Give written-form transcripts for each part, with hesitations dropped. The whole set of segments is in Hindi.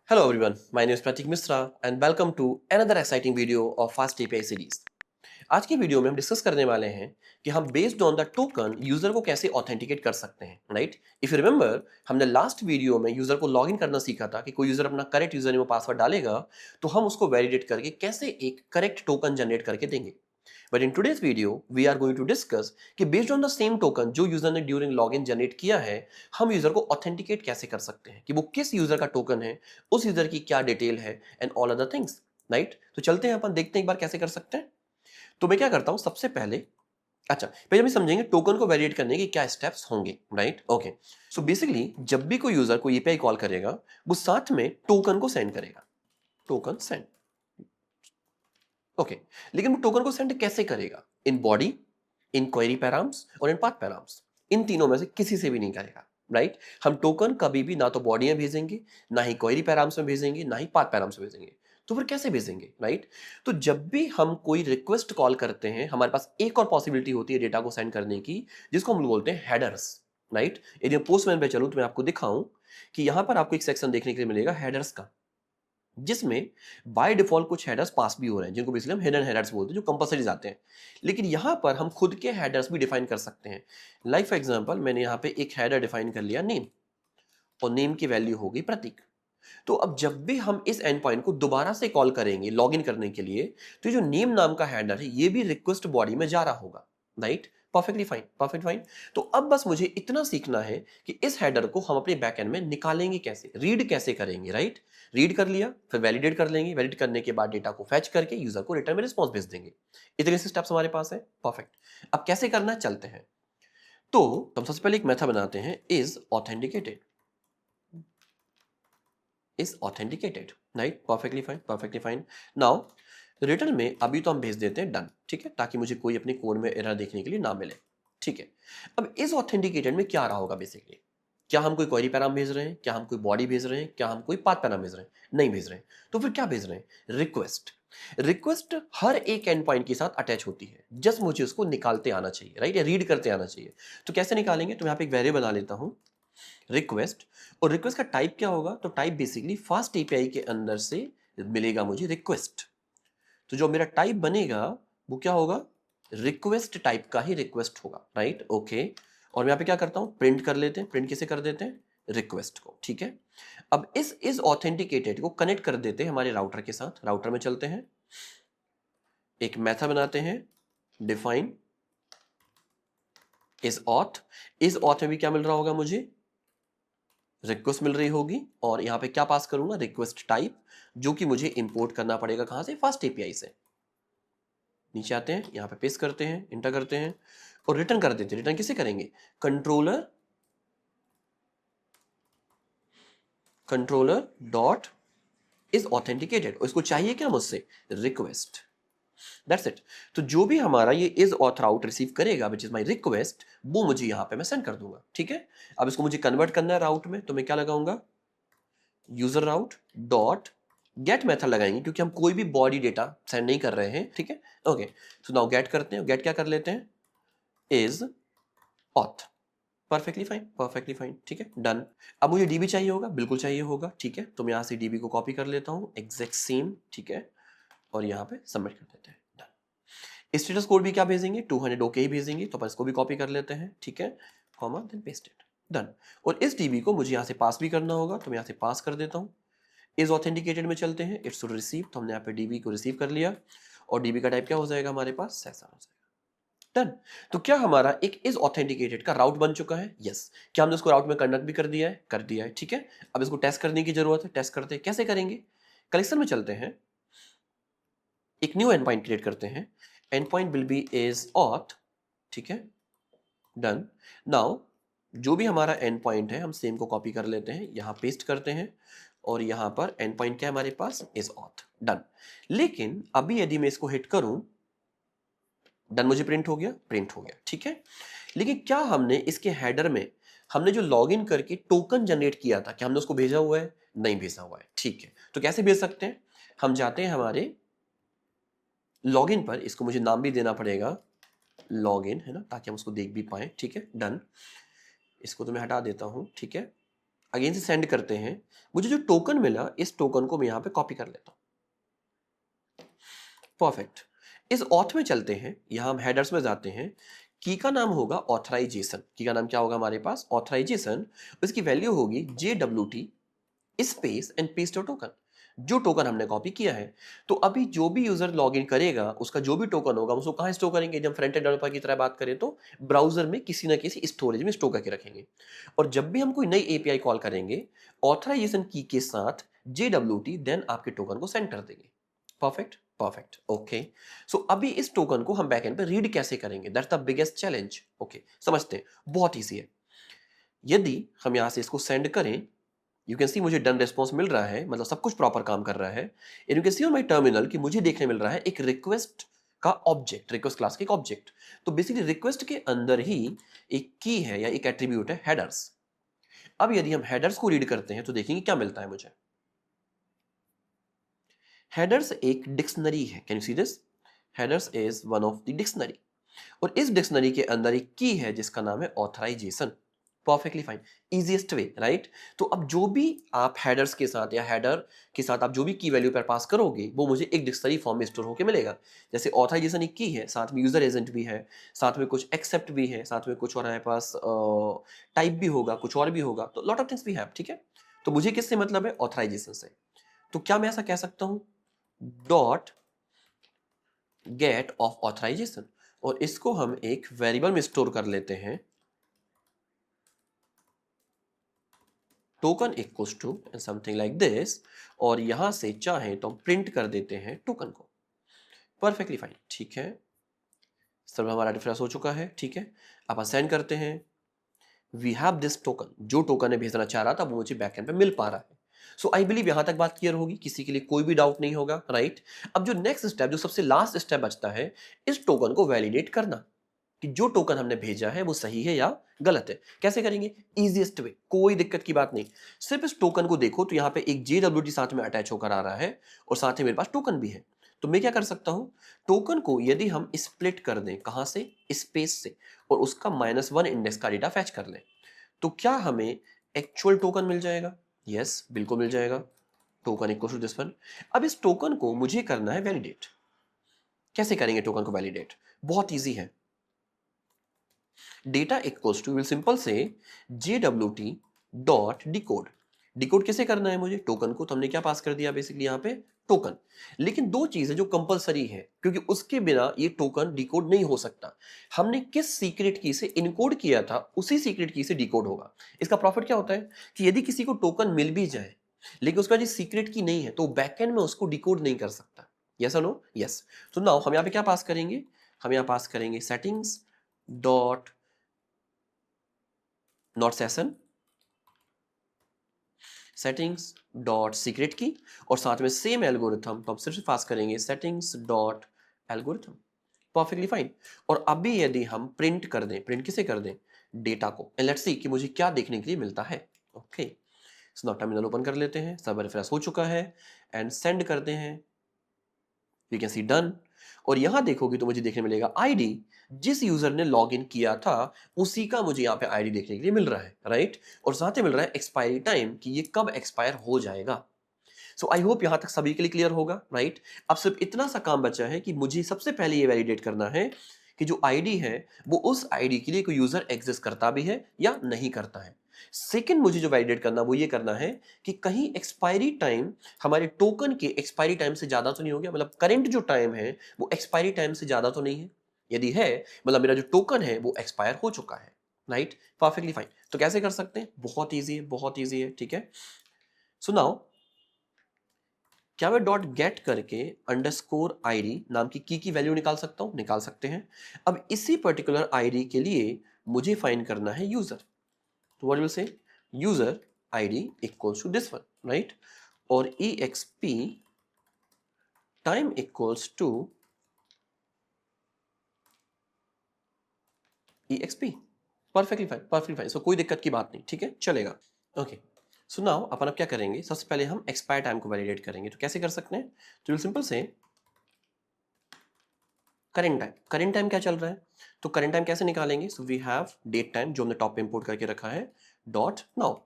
Hello everyone, my name is Pratik Misra and welcome to another exciting video of Fast API series. आज की वीडियो में हम डिस्कस करने वाले हैं कि हम based on the token user को कैसे ऑथेंटिकेट कर सकते हैं, राइट? इफ यू रिमेंबर, हमने लास्ट वीडियो में यूजर को लॉगिन करना सीखा था कि कोई यूजर अपना करेक्ट यूजर नेम और पासवर्ड डालेगा तो हम उसको वैलिडेट करके कैसे एक करेक्ट टोकन जनरेट करके देंगे. But in today's video we are going to discuss कि based on the same token जो यूजर ने ड्यूरिंग लॉगिन जनरेट किया है, हम यूजर को ऑथेंटिकेट कैसे कर सकते हैं कि वो किस यूजर का टोकन है, उस यूजर की क्या डिटेल है and all other things, right? तो चलते हैं, अपन देखते हैं एक बार कैसे कर सकते हैं. तो मैं क्या करता हूं सबसे पहले, अच्छा पहले हम समझेंगे टोकन को वैलिडेट करने के क्या स्टेप्स होंगे, राइट? ओके. सो बेसिकली जब भी कोई यूजर कोई एपीआई कॉल करेगा वो साथ में टोकन को सेंड करेगा. Token send, okay. लेकिन वो टोकन को सेंड कैसे करेगा? In body, in query params और इन पाथ पैराम्स. इन तीनों में से किसी से भी नहीं करेगा, राइट? हम टोकन कभी भी ना तो बॉडी में भेजेंगे, ना ही क्वेरी पैराम्स में भेजेंगे, ना ही पाथ पैराम्स में भेजेंगे. तो फिर कैसे भेजेंगे, राइट? तो जब भी हम कोई रिक्वेस्ट कॉल करते हैं, हमारे पास एक और पॉसिबिलिटी होती है डेटा को सेंड करने की, जिसको हम बोलते हैं हेडर्स, राइट? यदि मैं पोस्टमैन पे चलूं तो मैं आपको दिखाऊं कि यहां पर आपको एक सेक्शन देखने के लिए मिलेगा हेडर्स का, जिसमें बाय डिफॉल्ट कुछ हेडर्स पास भी हो रहे हैं, जिनको बेसिकली हम हिडन हेडर्स बोलते हैं, जो कंपलसरी आते हैं. लेकिन यहां पर हम खुद के हेडर्स भी डिफाइन कर सकते हैं. लाइक फॉर एग्जांपल, मैंने यहां पे एक हेडर डिफाइन कर लिया नेम, और नेम की वैल्यू होगी प्रतीक. तो अब जब भी हम इस एंड पॉइंट को दोबारा से कॉल करेंगे लॉगिन करने के लिए, तो जो नेम नाम का हेडर है ये भी रिक्वेस्ट बॉडी में जा रहा होगा, right? Perfectly fine, perfect fine. तो अब बस मुझे इतना सीखना है कि इस हेडर को हम अपने बैकएंड में निकालेंगे कैसे, रीड कैसे करेंगे, राइट? रीड कर लिया, फिर वैलिडेट कर लेंगे, वैलिडेट करने के बाद डेटा को फैच करके यूजर को रिटर्न में रिस्पॉन्स भेज देंगे. इतने से स्टेप्स हमारे पास है, परफेक्ट. अब कैसे करना है चलते हैं. तो हम सबसे पहले एक मेथड बनाते हैं, is authenticated. is authenticated, right? Perfectly fine, perfectly fine. Now return में अभी तो हम भेज देते हैं डन, ठीक है, ताकि मुझे कोई अपने कोड में एरर देखने के लिए ना मिले, ठीक है. अब इस ऑथेंटिकेटेड में क्या रहा होगा बेसिकली? क्या हम कोई क्वेरी पैराम भेज रहे हैं, क्या हम कोई बॉडी भेज रहे हैं, क्या हम कोई पाथ पैराम भेज रहे हैं? नहीं भेज रहे हैं. तो फिर क्या भेज रहे हैं? रिक्वेस्ट. रिक्वेस्ट हर एक एंड पॉइंट के साथ अटैच होती है, जस्ट मुझे उसको निकालते आना चाहिए, राइट, या रीड करते आना चाहिए. तो कैसे निकालेंगे? तो यहाँ पे एक वेरिएबल बना लेता हूँ रिक्वेस्ट. और रिक्वेस्ट का टाइप क्या होगा? तो टाइप बेसिकली फास्ट एपीआई के अंदर से मिलेगा मुझे रिक्वेस्ट. तो जो मेरा टाइप बनेगा वो क्या होगा? रिक्वेस्ट टाइप का ही रिक्वेस्ट होगा, राइट? ओके. और मैं यहाँ पे क्या करता हूँ, प्रिंट कर लेते हैं. प्रिंट किसे कर देते हैं? रिक्वेस्ट को, ठीक है. अब इस ऑथेंटिकेटेड को कनेक्ट कर देते हैं हमारे राउटर के साथ. राउटर में चलते हैं, एक मेथड बनाते हैं डिफाइन इस ऑथ. इस ऑथ में भी क्या मिल रहा होगा मुझे? रिक्वेस्ट मिल रही होगी. और यहां पे क्या पास करूंगा? रिक्वेस्ट टाइप, जो कि मुझे इंपोर्ट करना पड़ेगा कहां से? फास्ट एपीआई से. नीचे आते हैं, यहां पे पेस्ट करते हैं, इंटर करते हैं और रिटर्न कर देते हैं. रिटर्न किसे करेंगे? Controller, controller dot is authenticated. और इसको चाहिए क्या मुझसे? रिक्वेस्ट. That's it. तो जो भी हमारा ये इज ऑथर आउट रिसीव करेगा विच इज माई रिक्वेस्ट, वो मुझे यहां पे मैं सेंड कर दूंगा, ठीक है. अब इसको मुझे कन्वर्ट करना है राउट में, तो मैं क्या लगाऊंगा? यूजर राउट डॉट गेट मेथड लगाएंगे, क्योंकि हम कोई भी बॉडी डेटा सेंड नहीं कर रहे हैं, ठीक है. ओके. सो नाउ गेट करते हैं. गेट क्या कर लेते हैं? Is auth. Perfectly fine, perfectly fine, ठीक है, डन. अब मुझे डीबी चाहिए होगा, बिल्कुल चाहिए होगा, ठीक है. तो मैं यहां से डीबी को कॉपी कर लेता हूं, एग्जैक्ट सेम, ठीक है. और यहां पे सबमिट कर देते हैं, डन. स्टेटस कोड भी क्या भेजेंगे? 200 ओके ही भेजेंगे, तो अपन इसको भी कॉपी कर लेते हैं, ठीक है, comma then paste it, done. और इस डीबी को मुझे यहां से पास भी करना होगा, तो मैं यहां से पास कर देता हूं. इज ऑथेंटिकेटेड में चलते हैं, इट शुड रिसीव. तो हमने यहाँ पे डीबी को रिसीव कर लिया और डीबी का टाइप क्या हो जाएगा हमारे पास? ऐसा हो जाएगा, डन. तो क्या हमारा एक इज ऑथेंटिकेटेड का राउट बन चुका है? यस. क्या हमने उसको राउट में कंडक्ट भी कर दिया है? कर दिया है, ठीक है. अब इसको टेस्ट करने की जरूरत है. टेस्ट करते हैं, कैसे करेंगे? कलेक्शन में चलते हैं, एक न्यू एंड पॉइंट क्रिएट करते हैं. And point will be is auth, ठीक है, डन. नाउ जो भी हमारा एंड पॉइंट है हम सेम को कॉपी कर लेते हैं, यहां पेस्ट करते हैं और यहां पर एंड पॉइंट क्या है हमारे पास? Is auth, done. लेकिन अभी यदि मैं इसको हिट करूं, डन मुझे प्रिंट हो गया, प्रिंट हो गया, ठीक है. लेकिन क्या हमने इसके हेडर में हमने जो लॉगिन करके टोकन जनरेट किया था, क्या हमने उसको भेजा हुआ है? नहीं भेजा हुआ है, ठीक है. तो कैसे भेज सकते हैं? हम जाते हैं हमारे लॉगिन पर, इसको मुझे नाम भी देना पड़ेगा लॉगिन, है ना, ताकि हम उसको देख भी पाए, ठीक है, डन. इसको तो मैं हटा देता हूं, ठीक है. अगेन से सेंड करते हैं। मुझे जो टोकन मिला, इस टोकन को मैं यहाँ पे कॉपी कर लेता हूँ। परफेक्ट। इस ऑथ में चलते हैं, यहाँ हम हेडर्स में जाते हैं। की का नाम होगा ऑथराइजेशन। की का नाम क्या होगा हमारे पास? ऑथराइजेशन। इसकी वैल्यू होगी JWT space and paste your token, जो टोकन हमने कॉपी किया है। तो अभी जो भी यूजर लॉगिन करेगा, उसका जो भी टोकन होगा, हम उसको कहाँ स्टोर करेंगे? जब फ्रंट एंड डेवलपर की तरह बात करें तो ब्राउजर में किसी ना किसी स्टोरेज में स्टोर करके रखेंगे। और जब भी हम कोई नई एपीआई कॉल करेंगे, ऑथराइजेशन की के साथ JWT देन आपके टोकन को सेंड कर देंगे। Perfect, perfect, okay. सो अभी इस टोकन को हम बैकएंड पे रीड कैसे करेंगे? That's the biggest challenge. Okay, समझते हैं, बहुत ईजी है। यदि हम यहां से इसको सेंड करें, यू कैन सी मुझे डन रिस्पॉन्स मिल रहा है, मतलब सब कुछ प्रॉपर काम कर रहा है। And you can C on my terminal कि मुझे देखने मिल रहा है एक रिक्वेस्ट का ऑब्जेक्ट, रिक्वेस्ट क्लास का एक ऑब्जेक्ट। तो बेसिकली रिक्वेस्ट के अंदर ही एक की है या एक एट्रीब्यूट है हेडर्स। अब यदि हम हेडर्स को रीड करते हैं तो देखेंगे क्या मिलता है मुझे। हेडर्स एक डिक्शनरी है। Can you see this? Headers is one of the dictionary. और इस डिक्शनरी के अंदर एक की है जिसका नाम है authorization. Perfectly fine, easiest way, right? तो अब जो भी आप हेडर्स के साथ या हेडर के साथ आप जो भी की वैल्यू पर पास करोगे, वो मुझे एक डिक्शनरी फॉर्म में स्टोर होकर मिलेगा। जैसे ऑथराइजेशन एक की है, साथ में यूजर एजेंट भी है, साथ में कुछ एक्सेप्ट भी है, साथ में कुछ और हमारे पास टाइप भी होगा, कुछ और भी होगा, तो lot of things we have. ठीक है, तो मुझे किससे मतलब है? ऑथराइजेशन से। तो क्या मैं ऐसा कह सकता हूं? डॉट गेट ऑफ ऑथराइजेशन, और इसको हम एक वेरिएबल में स्टोर कर लेते हैं, token equals to and something like this. और यहां से चाहे तो हम प्रिंट कर देते हैं टोकन को। परफेक्टली फाइन, ठीक है, सब हमारा डिफरेंस हो चुका है। ठीक है, अब असाइन करते हैं। वी हैव दिस टोकन, जो टोकन है भेजना चाह रहा था वो मुझे बैकएंड पे मिल पा रहा है। सो आई बिलीव यहां तक बात क्लियर होगी, किसी के लिए कोई भी डाउट नहीं होगा, राइट? अब जो नेक्स्ट स्टेप, जो सबसे लास्ट स्टेप बचता है, इस टोकन को वैलिडेट करना कि जो टोकन हमने भेजा है वो सही है या गलत है। कैसे करेंगे? इजीएस्ट वे, कोई दिक्कत की बात नहीं। सिर्फ इस टोकन को देखो तो यहाँ पे एक JWT साथ में अटैच होकर आ रहा है, और साथ ही मेरे पास टोकन भी है। तो मैं क्या कर सकता हूं? टोकन को यदि हम स्प्लिट कर दें, कहां से? स्पेस से, और उसका -1 इंडेक्स का डेटा फैच कर लें, तो क्या हमें एक्चुअल टोकन मिल जाएगा? यस, बिल्कुल मिल जाएगा। Token equal to this one. अब इस टोकन को मुझे करना है वैलिडेट। कैसे करेंगे टोकन को वैलिडेट? बहुत ईजी है। Data equals to, will simple से JWT डॉट डिकोड। डिकोड कैसे करना है मुझे? टोकन को तो हमने क्या पास कर दिया बेसिकली यहाँ पे? टोकन। लेकिन दो चीजें जो कंपलसरी है, क्योंकि उसके बिना ये टोकन डिकोड नहीं हो सकता। हमने किस सीक्रेट की से इनकोड किया था, उसी सीक्रेट की से डिकोड होगा। इसका प्रॉफिट क्या होता है कि यदि किसी को टोकन मिल भी जाए लेकिन उसका जो सीक्रेट की नहीं है, तो बैकएंड में उसको डिकोड नहीं कर सकता। यस और नो? यस। तो नाउ हम यहाँ पे क्या पास करेंगे? हम यहाँ पास करेंगे settings dot not session, settings dot secret की, और साथ में सेम एल्गोरिथम तो हम सिर्फ पास करेंगे settings dot algorithm. Perfectly fine. और अभी यदि हम प्रिंट कर दें, प्रिंट किसे कर दें? डेटा को। एंड लेट्स सी कि मुझे क्या देखने के लिए मिलता है। Okay, so now terminal open कर लेते हैं, सब रिफ्रेश हो चुका है, एंड सेंड करते हैं। You can C done. और यहां देखोगे तो मुझे देखने मिलेगा आईडी, जिस यूजर ने लॉगिन किया था उसी का मुझे यहाँ पे आईडी देखने के लिए मिल रहा है, राइट? और साथ ही मिल रहा है एक्सपायरी टाइम, कि ये कब एक्सपायर हो जाएगा। सो आई होप यहां तक सभी के लिए क्लियर होगा, राइट? अब सिर्फ इतना सा काम बचा है कि मुझे सबसे पहले ये वैलिडेट करना है कि जो आईडी है वो उस आईडी के लिए कोई यूजर एग्जिस्ट करता भी है या नहीं करता है। सेकंड मुझे जो वैलिडेट करना वो ये करना है कि कहीं एक्सपायरी टाइम हमारे टोकन के एक्सपायरी टाइम से ज्यादा तो नहीं हो गया, मतलब करंट जो टाइम है वो एक्सपायरी टाइम से ज्यादा तो नहीं है। यदि है, मतलब मेरा जो टोकन है वो एक्सपायर हो चुका है, राइट? Perfectly fine. तो कैसे कर सकते हैं? बहुत ईजी है, बहुत ईजी है, ठीक है। सो नाउ क्या मैं डॉट गेट करके अंडरस्कोर आईडी नाम की वैल्यू निकाल सकता हूं? निकाल सकते हैं। अब इसी पर्टिकुलर आईडी के लिए मुझे फाइंड करना है यूजर। तो what will say? User ID equals to this one, right? और exp time equals to exp। Perfectly fine, perfectly fine. So कोई दिक्कत की बात नहीं, ठीक है, चलेगा। ओके, सो नाउ अपन अब क्या करेंगे? सबसे पहले हम एक्सपायर टाइम को वैलिडेट करेंगे। तो कैसे कर सकते हैं? तो विल सिंपल से करेंट टाइम। करेंट टाइम क्या चल रहा है? तो करेंट टाइम कैसे निकालेंगे? So we have date time जो हमने टॉप पे इंपोर्ट करके रखा है, dot now.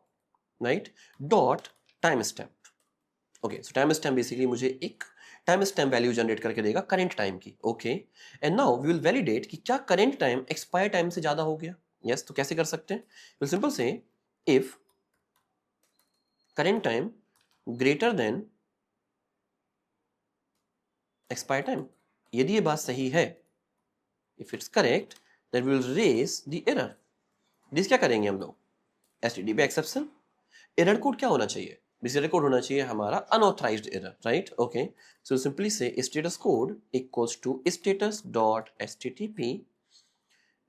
Right, dot time stamp. Okay, so time stamp basically मुझे एक टाइम स्टैम्प वैल्यू जनरेट करके देगा करंट टाइम की। Okay, and now we will validate कि क्या करंट टाइम एक्सपायर टाइम से ज्यादा हो गया। यस, तो कैसे कर सकते हैं? विल सिंपल से if current time greater than expire time, यदि ये बात सही है, if it's correct, then we will raise the error. This क्या करेंगे हम लोग? एसटीडी पे एक्सेप्शन। एरर कोड क्या होना चाहिए? दिस एरर कोड होना चाहिए हमारा unauthorised error, right? Okay, so simply say status code equals to status dot HTTP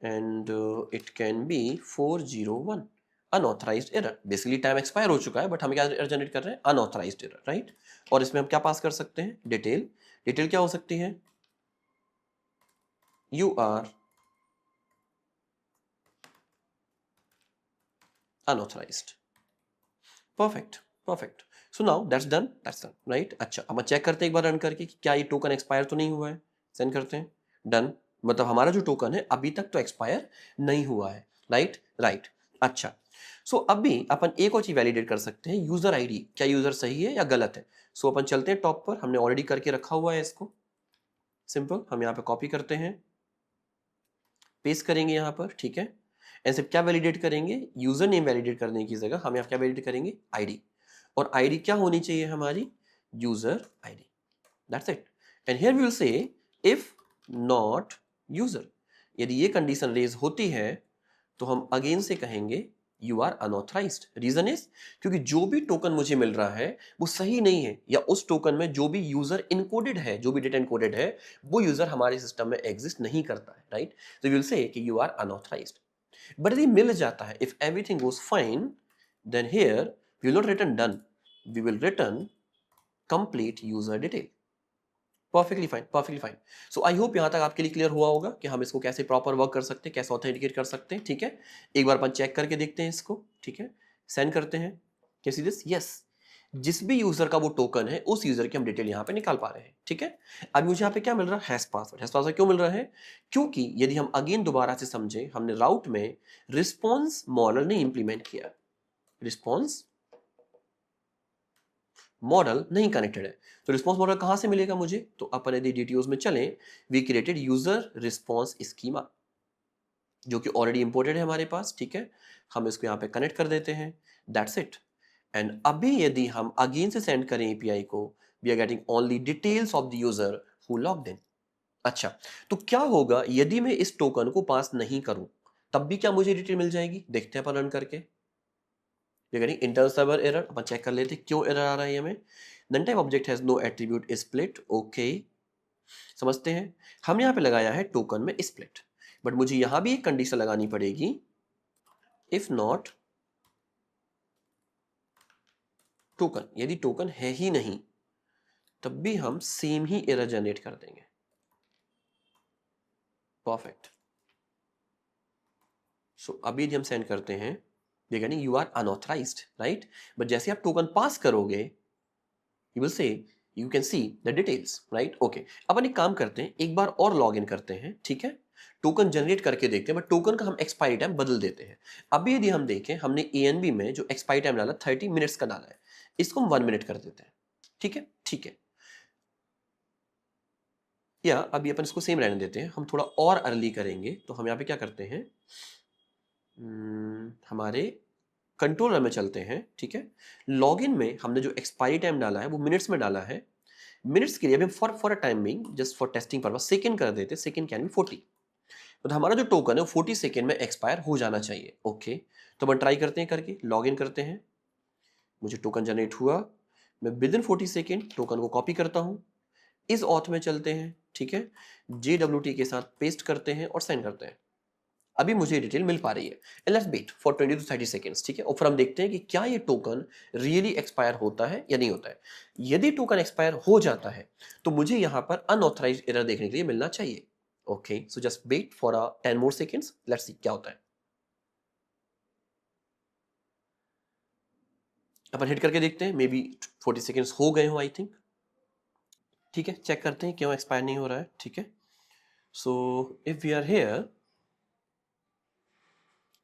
and it can be 401 unauthorised error. Basically time expire हो चुका है, बट हम क्या एरर जनरेट कर रहे हैं? Unauthorized error, right? और इसमें हम क्या पास कर सकते हैं? डिटेल। डिटेल क्या हो सकती है? You are unauthorized. Perfect, perfect. So now that's done, right? अच्छा, अब हम चेक करते हैं एक बार रन करके कि क्या ये टोकन एक्सपायर तो नहीं हुआ है। सेंड करते हैं, डन। मतलब हमारा जो टोकन है अभी तक तो एक्सपायर नहीं हुआ है, राइट? राइट। अच्छा, सो अभी अपन एक और चीज वैलिडेट कर सकते हैं, यूजर आईडी। क्या यूजर सही है या गलत है? सो अपन चलते हैं टॉप पर, हमने ऑलरेडी करके रखा हुआ है इसको। सिंपल, हम यहाँ पे कॉपी करते हैं, पेस्ट करेंगे यहाँ पर, ठीक है? ऐसे क्या वैलिडेट करेंगे? यूजर नेम वैलिडेट करने की जगह हम यहाँ क्या वैलिडेट करेंगे? आईडी। और आईडी क्या होनी चाहिए हमारी? User ID. That's it. And here we will say if not user. यदि ये कंडीशन रेज होती है तो हम अगेन से कहेंगे you are unauthorized. Reason is, क्योंकि जो भी टोकन मुझे मिल रहा है वो सही नहीं है, या उस टोकन में जो भी यूजर इनकोडेड है, जो भी डेटा इनकोडेड है, वो यूजर हमारे सिस्टम में एग्जिस्ट नहीं करता है, राइट? तो विल से कि यू आर अनऑथराइज्ड। बट यदि मिल जाता है, if everything goes fine, then here we will not return done, we will return complete user detail. Perfectly fine, perfectly fine. So I hope यहाँ तक आपके लिए क्लियर हुआ होगा कि हम इसको कैसे प्रॉपर वर्क कर सकते हैं, कैसे ऑथेंटिकेट कर सकते हैं, ठीक है? एक बार अपन चेक करके देखते हैं इसको, ठीक है? सेंड करते हैं, कैसी दिस? यस, जिस भी यूजर का वो टोकन है उस यूजर की हम डिटेल यहाँ पे निकाल पा रहे हैं, ठीक है? अब मुझे यहाँ पे क्या मिल रहा है? Hash password. हैश पासवर्ड क्यों मिल रहा है? क्योंकि यदि हम अगेन दोबारा से समझे, हमने राउट में रिस्पॉन्स मॉडल नहीं इंप्लीमेंट किया। रिस्पॉन्स मॉडल नहीं कनेक्टेड है, तो रिस्पॉन्स मॉडल कहां से मिलेगा मुझे? तो अपन यदि डिटेल्स में चलें, we created user response schema, जो कि ऑलरेडी इंपोर्टेड है हमारे पास, ठीक है? हम इसको यहाँ पे कनेक्ट कर देते हैं, दैट्स इट। एंड अभी यदि हम अगेन से सेंड करें एपीआई को, we are getting only details of the user who logged in. अच्छा, तो क्या होगा यदि मैं इस टोकन को पास नहीं करूं? तब भी क्या मुझे डिटेल मिल जाएगी? देखते हैं अपन रन करके। इंटरनल सर्वर एरर, अपन चेक कर लेते हैं क्यों एरर आ रहा है हमें। None type object has no attribute split. Okay, समझते हैं। हम यहाँ पे लगाया है टोकन में स्प्लिट, बट मुझे यहां भी एक कंडीशन लगानी पड़ेगी, इफ नॉट टोकन। यदि टोकन है ही नहीं तब भी हम सेम ही एरर जनरेट कर देंगे। परफेक्ट। सो अभी हम सेंड करते हैं, देखा नहीं, you are unauthorised, right? But जैसे आप टोकन पास करोगे, you will say you can see the details, right? Okay, अपन एक काम करते हैं, एक बार और लॉग इन करते हैं, ठीक है? टोकन जनरेट करके देखते हैं, बट टोकन का हम एक्सपायरी टाइम बदल देते हैं। अभी यदि हम देखें, हमने एएनबी में जो एक्सपायरी टाइम डाला 30 मिनट्स का डाला है, इसको हम 1 मिनट कर देते हैं, ठीक है? ठीक है, या अभी अपन इसको सेम रहने देते हैं, हम थोड़ा और अर्ली करेंगे। तो हम यहाँ पे क्या करते हैं, हमारे कंट्रोलर में चलते हैं, ठीक है? लॉगिन में हमने जो एक्सपायरी टाइम डाला है वो मिनट्स में डाला है। मिनट्स के लिए अभी for a timing, just for testing purpose, second कर देते, सेकंड कैन बी 40। तो हमारा जो टोकन है वो 40 सेकंड में एक्सपायर हो जाना चाहिए। ओके, तो अपन ट्राई करते हैं करके, लॉग इन करते हैं। मुझे टोकन जनरेट हुआ, मैं विद इन 40 सेकेंड टोकन को कॉपी करता हूँ, इस ऑथ में चलते हैं, ठीक है? JWT के साथ पेस्ट करते हैं और सेंड करते हैं। अभी मुझे डिटेल मिल पा रही है। Let's wait for 20 to 30 seconds, ठीक है? और फिर हम देखते हैं कि क्या ये टोकन रियली एक्सपायर होता है या नहीं होता है। यदि टोकन एक्सपायर हो जाता है तो मुझे यहाँ पर अनऑथराइज्ड एरर देखने के लिए मिलना चाहिए। Okay, so just wait for 10 more seconds, let's see क्या होता है। अपन हिट करके देखते हैं, मे बी 40 सेकेंड्स हो गए हो आई थिंक, ठीक है? चेक करते हैं क्यों एक्सपायर नहीं हो रहा है, ठीक है? So if we are here,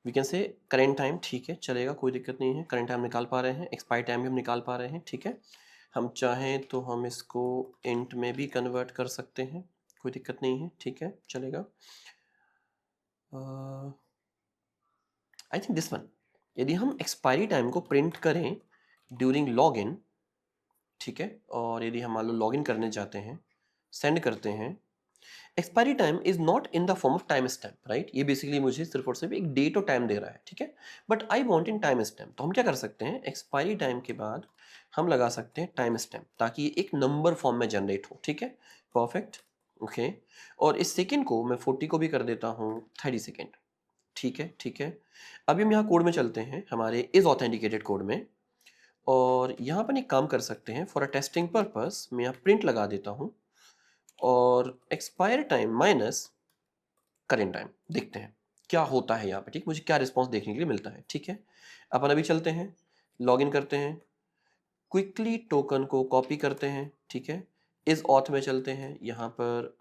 we can say current time, ठीक है चलेगा, कोई दिक्कत नहीं है, करेंट टाइम निकाल पा रहे हैं, एक्सपायर टाइम भी हम निकाल पा रहे हैं, ठीक है। हम चाहें तो हम इसको इंट में भी कन्वर्ट कर सकते हैं, कोई दिक्कत नहीं है, ठीक है चलेगा। आई थिंक दिस वन, यदि हम एक्सपायरी टाइम को प्रिंट करें ड्यूरिंग लॉग इन, ठीक है, और यदि हम मान लो लॉग इन करने जाते हैं, सेंड करते हैं, expiry time is not in the form of time stamp, right, ये बेसिकली मुझे सिर्फ और सिर्फ एक डेट और टाइम दे रहा है, ठीक है, but I want in time stamp, तो हम क्या कर सकते हैं, एक्सपायरी टाइम के बाद हम लगा सकते हैं टाइम स्टैम्प, ताकि ये एक नंबर फॉर्म में जनरेट हो, ठीक है, परफेक्ट, ओके। और इस सेकेंड को मैं 40 को भी कर देता हूँ 30 सेकेंड, ठीक है, ठीक है। अभी हम यहाँ कोड में चलते हैं, हमारे इज ऑथेंटिकेटेड कोड में, और यहाँ पर एक काम कर सकते हैं, फॉर अ टेस्टिंग पर्पस मैं यहाँ प्रिंट लगा देता हूँ और expire time minus current time, देखते हैं क्या होता है यहाँ पे, ठीक, मुझे क्या रिस्पॉन्स देखने के लिए मिलता है, ठीक है। अपन अभी चलते हैं, लॉगिन करते हैं, क्विकली टोकन को कॉपी करते हैं, ठीक है, इस ऑथ में चलते हैं, यहाँ पर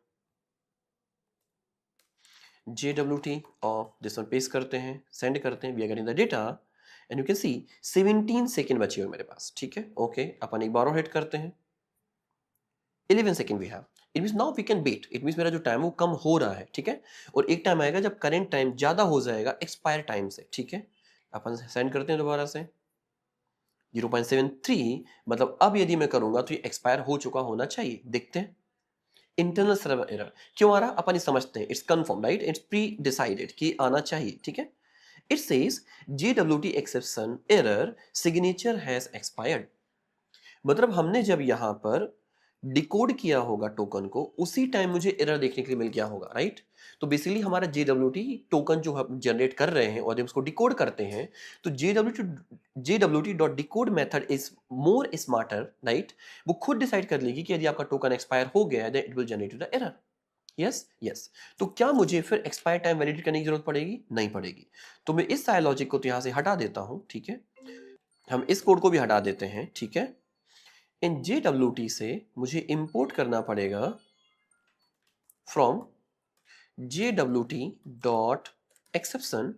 JWT और दिस वन पेस्ट करते हैं, सेंड करते हैं, we are getting the data and you can see 17 second बचे हुए मेरे पास, ठीक है, ओके। अपन एक बार और हिट करते हैं, 11 second we have, it means now we can bet, it means मेरा जो टाइम वो कम हो रहा है, ठीक है, और एक टाइम आएगा जब करेंट टाइम ज्यादा हो जाएगा एक्सपायर टाइम से, ठीक है। अपन सेंड करते हैं दोबारा से 0.73, मतलब अब यदि मैं करूंगा तो ये एक्सपायर हो चुका होना चाहिए, देखते हैं। इंटरनल सर्वर एरर क्यों आ रहा, अपन ये समझते हैं, it's confirm, right, it's pre decided कि आना चाहिए, ठीक है। It says JWT exception error signature has expired, मतलब हमने जब यहाँ पर डिकोड किया होगा टोकन को, उसी टाइम मुझे एरर देखने के लिए मिल गया होगा, राइट। तो बेसिकली हमारा JWT टोकन जो हम जनरेट कर रहे हैं और जब उसको डिकोड करते हैं, तो JWT dot decode method is more smarter, right, वो खुद डिसाइड कर लेगी कि यदि आपका टोकन एक्सपायर हो गया है then it will generate the error, yes yes. तो क्या मुझे फिर एक्सपायर टाइम वैलिडेट करने की जरूरत पड़ेगी, नहीं पड़ेगी, तो मैं इस सारे लॉजिक को तो यहाँ से हटा देता हूँ, ठीक है, हम इस कोड को भी हटा देते हैं, ठीक है। इन JWT से मुझे इंपोर्ट करना पड़ेगा from JWT dot exception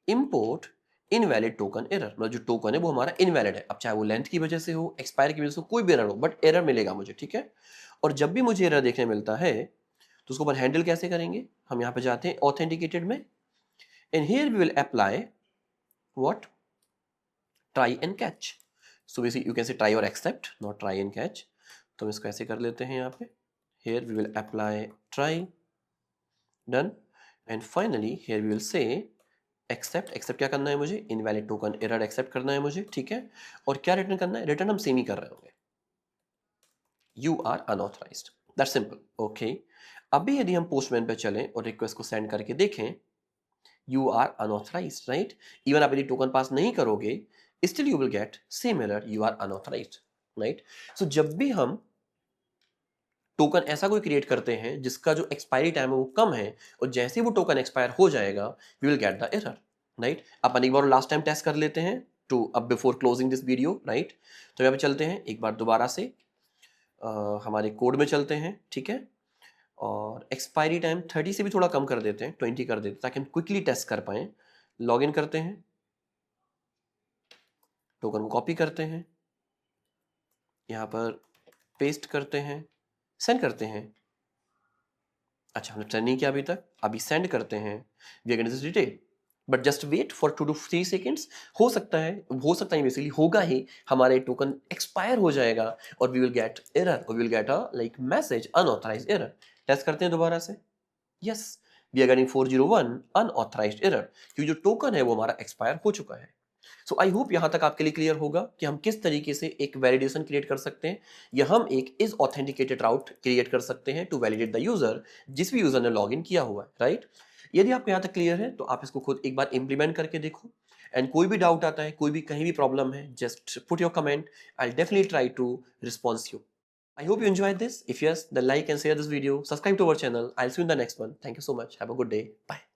import invalid token error, मतलब जो टोकन है वो हमारा इनवैलिड है, अब चाहे वो लेंथ की वजह से हो, एक्सपायर की वजह से हो, कोई भी एरर हो, बट एरर मिलेगा मुझे, ठीक है। और जब भी मुझे एरर देखने मिलता है तो उसको अपन हैंडल कैसे करेंगे, हम यहाँ पे जाते हैं ऑथेंटिकेटेड में, and here we will apply what, try and catch, so basically you can say try और except, not try and catch, तो हम इसको ऐसे कर लेते हैं यहाँ पे, here we will apply try, done, and finally here we will say accept, accept क्या करना है मुझे, invalid token error accept करना है मुझे, ठीक है, और क्या रिटर्न करना है, रिटर्न हम सेम ही कर रहे होंगे, you are unauthorized, that's simple, okay। अभी यदि हम पोस्टमैन पे चलें और रिक्वेस्ट को सेंड करके देखें, you are unauthorized, right, even आप यदि टोकन पास नहीं करोगे still you will get same error, you are unauthorized, right। so जब भी हम टोकन ऐसा कोई क्रिएट करते हैं जिसका जो एक्सपायरी टाइम है वो कम है, और जैसे ही वो टोकन एक्सपायर हो जाएगा we will get the error, right. अपन एक बार लास्ट टाइम टेस्ट कर लेते हैं टू अब before closing this video, right. तो यहाँ पे चलते हैं एक बार दोबारा से हमारे कोड में चलते हैं, ठीक है, और एक्सपायरी टाइम 30 से भी थोड़ा कम कर देते हैं, 20 कर देते हैं ताकि हम क्विकली टेस्ट कर पाए। लॉग इन करते हैं, टोकन को कॉपी करते हैं, यहाँ पर पेस्ट करते हैं, सेंड करते हैं, अच्छा हमने सेंड नहीं किया अभी तक, अभी सेंड करते हैं, we are getting this detail, but just wait for 2 to 3 seconds, हो सकता है बेसिकली होगा ही, हमारे टोकन एक्सपायर हो जाएगा और वी विल गेट एरर, और we will get a like message unauthorized error. Test करते हैं दोबारा से, yes we are getting 401 unauthorised error, क्योंकि जो टोकन है वो हमारा एक्सपायर हो चुका है। सो आई होप यहां तक आपके लिए क्लियर होगा कि हम किस तरीके से एक वैलिडेशन क्रिएट कर सकते हैं, या हम एक इज ऑथेंटिकेटेड राउट क्रिएट कर सकते हैं टू वैलिडेट द यूजर, जिस भी यूजर ने लॉग इन किया हुआ है, राइट। यदि आपको यहाँ तक क्लियर है तो आप इसको खुद एक बार इंप्लीमेंट करके देखो, एंड कोई भी डाउट आता है, कोई भी कहीं भी प्रॉब्लम है, just put your comment, I definitely try to response you. I hope you enjoyed this. If yes, then like and share this video. Subscribe to our channel. I'll see you in the next one. Thank you so much. Have a good day. Bye.